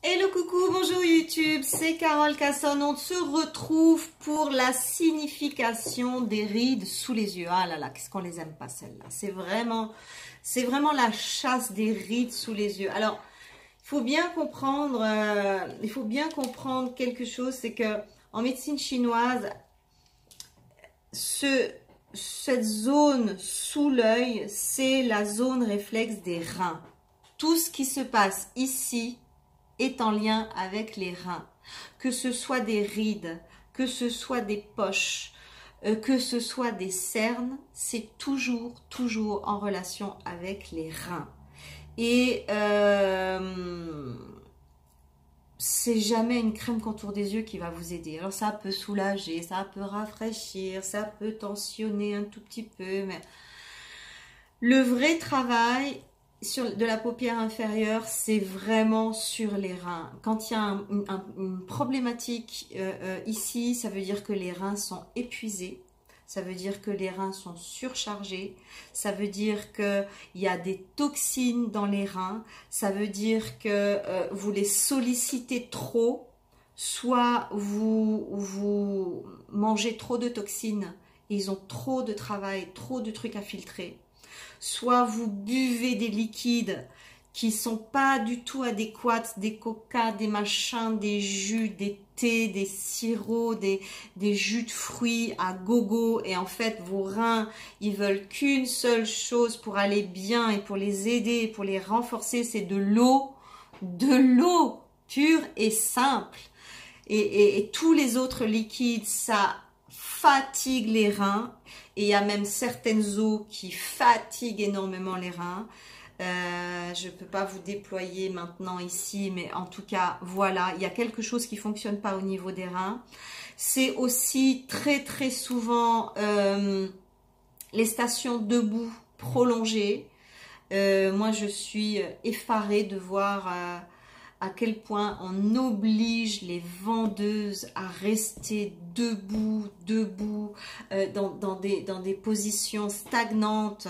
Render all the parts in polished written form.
Hello coucou, bonjour YouTube, c'est Carole Cassonne. On se retrouve pour la signification des rides sous les yeux. Ah là là, qu'est-ce qu'on les aime pas celles-là. C'est vraiment la chasse des rides sous les yeux. Alors, il faut bien comprendre quelque chose, c'est que en médecine chinoise, cette zone sous l'œil, c'est la zone réflexe des reins. Tout ce qui se passe ici est en lien avec les reins, que ce soit des rides, que ce soit des poches, que ce soit des cernes, c'est toujours en relation avec les reins. Et c'est jamais une crème contour des yeux qui va vous aider. Alors ça peut soulager, ça peut rafraîchir, ça peut tensionner un tout petit peu, mais le vrai travail de la paupière inférieure, c'est vraiment sur les reins. Quand il y a une problématique ici, ça veut dire que les reins sont épuisés. Ça veut dire que les reins sont surchargés. Ça veut dire qu'il y a des toxines dans les reins. Ça veut dire que vous les sollicitez trop. Soit vous mangez trop de toxines et ils ont trop de travail, trop de trucs à filtrer. Soit vous buvez des liquides qui sont pas du tout adéquats, des coca, des machins, des jus, des thés, des sirops, des jus de fruits à gogo. Et en fait, vos reins, ils veulent qu'une seule chose pour aller bien et pour les aider, pour les renforcer, c'est de l'eau pure et simple. Et tous les autres liquides, ça fatigue les reins. Et il y a même certaines eaux qui fatiguent énormément les reins. Je ne peux pas vous déployer maintenant ici, mais en tout cas, voilà, il y a quelque chose qui ne fonctionne pas au niveau des reins. C'est aussi très souvent les stations debout prolongées. Moi, je suis effarée de voir à quel point on oblige les vendeuses à rester debout dans des positions stagnantes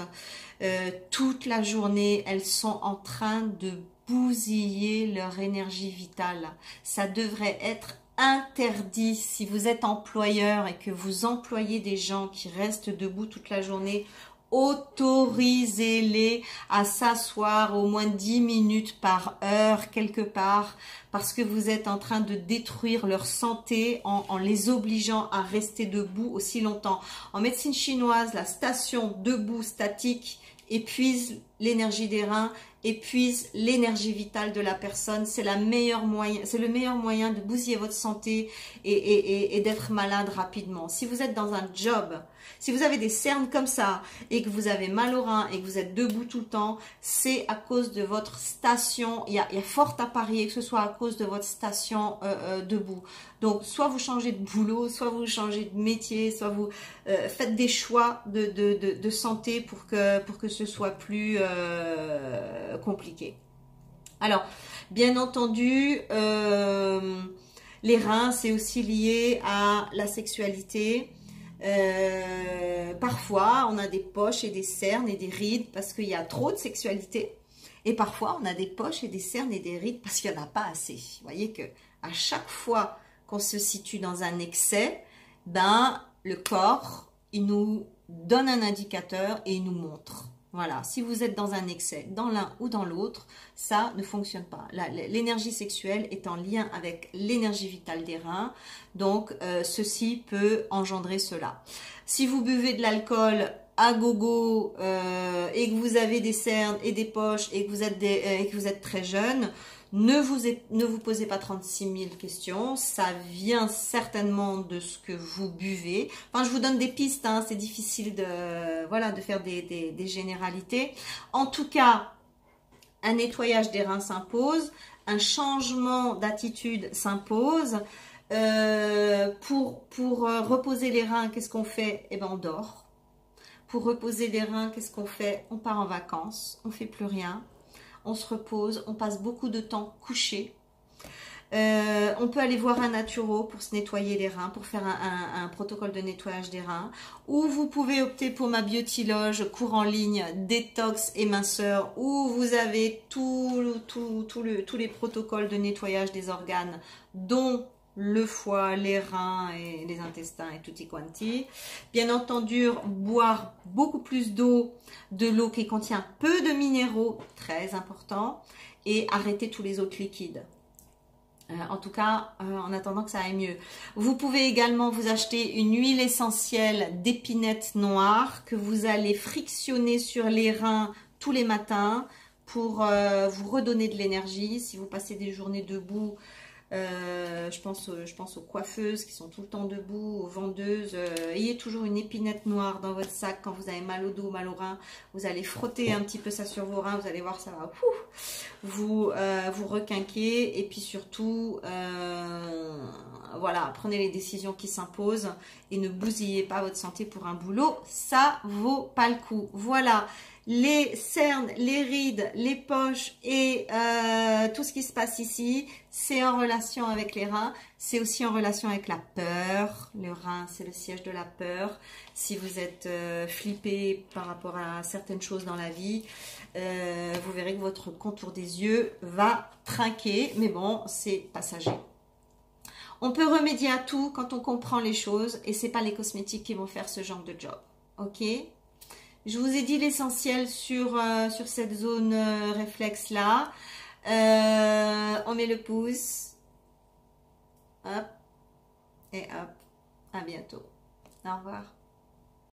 toute la journée. Elles sont en train de bousiller leur énergie vitale. Ça devrait être interdit. Si vous êtes employeur et que vous employez des gens qui restent debout toute la journée, autorisez-les à s'asseoir au moins 10 minutes par heure quelque part, parce que vous êtes en train de détruire leur santé en les obligeant à rester debout aussi longtemps. En médecine chinoise, la station debout statique épuise l'énergie des reins, épuise l'énergie vitale de la personne. C'est le meilleur moyen de bousiller votre santé et d'être malade rapidement. Si vous êtes dans un job, si vous avez des cernes comme ça et que vous avez mal aux reins et que vous êtes debout tout le temps, c'est à cause de votre station. Il y a fort à parier que ce soit à cause de votre station debout. Donc, soit vous changez de boulot, soit vous changez de métier, soit vous faites des choix de santé pour que ce soit plus compliqué. Alors, bien entendu, les reins, c'est aussi lié à la sexualité. Parfois, on a des poches et des cernes et des rides parce qu'il y a trop de sexualité. Et parfois, on a des poches et des cernes et des rides parce qu'il n'y en a pas assez. Vous voyez que à chaque fois qu'on se situe dans un excès, ben, le corps, il nous donne un indicateur et il nous montre. Voilà, si vous êtes dans un excès, dans l'un ou dans l'autre, ça ne fonctionne pas. L'énergie sexuelle est en lien avec l'énergie vitale des reins, donc ceci peut engendrer cela. Si vous buvez de l'alcool à gogo et que vous avez des cernes et des poches et que vous êtes très jeune, ne vous posez pas 36 000 questions, ça vient certainement de ce que vous buvez. Enfin, je vous donne des pistes, hein, c'est difficile de faire des généralités. En tout cas, un nettoyage des reins s'impose, un changement d'attitude s'impose. Pour reposer les reins, qu'est-ce qu'on fait? Eh ben, on dort. Pour reposer les reins, qu'est-ce qu'on fait? On part en vacances, on fait plus rien. On se repose, on passe beaucoup de temps couché. On peut aller voir un naturo pour se nettoyer les reins, pour faire un protocole de nettoyage des reins. Ou vous pouvez opter pour ma Beautyloge, cours en ligne, détox et minceur, où vous avez tous les protocoles de nettoyage des organes, dont le foie, les reins et les intestins et tutti quanti. Bien entendu, boire beaucoup plus d'eau, de l'eau qui contient peu de minéraux, très important, et arrêter tous les autres liquides. En tout cas, en attendant que ça aille mieux. Vous pouvez également vous acheter une huile essentielle d'épinette noire que vous allez frictionner sur les reins tous les matins pour vous redonner de l'énergie. Si vous passez des journées debout, je pense aux coiffeuses qui sont tout le temps debout, aux vendeuses. Ayez toujours une épinette noire dans votre sac quand vous avez mal au dos, mal aux reins. Vous allez frotter un petit peu ça sur vos reins, vous allez voir ça va vous requinquer. Et puis surtout, voilà, prenez les décisions qui s'imposent et ne bousillez pas votre santé pour un boulot, ça vaut pas le coup. Voilà. Les cernes, les rides, les poches et tout ce qui se passe ici, c'est en relation avec les reins, c'est aussi en relation avec la peur. Le rein, c'est le siège de la peur. Si vous êtes flippé par rapport à certaines choses dans la vie, vous verrez que votre contour des yeux va trinquer, mais bon, c'est passager. On peut remédier à tout quand on comprend les choses et c'est pas les cosmétiques qui vont faire ce genre de job, ok? Je vous ai dit l'essentiel sur cette zone réflexe là. On met le pouce. Hop. Et hop. À bientôt. Au revoir.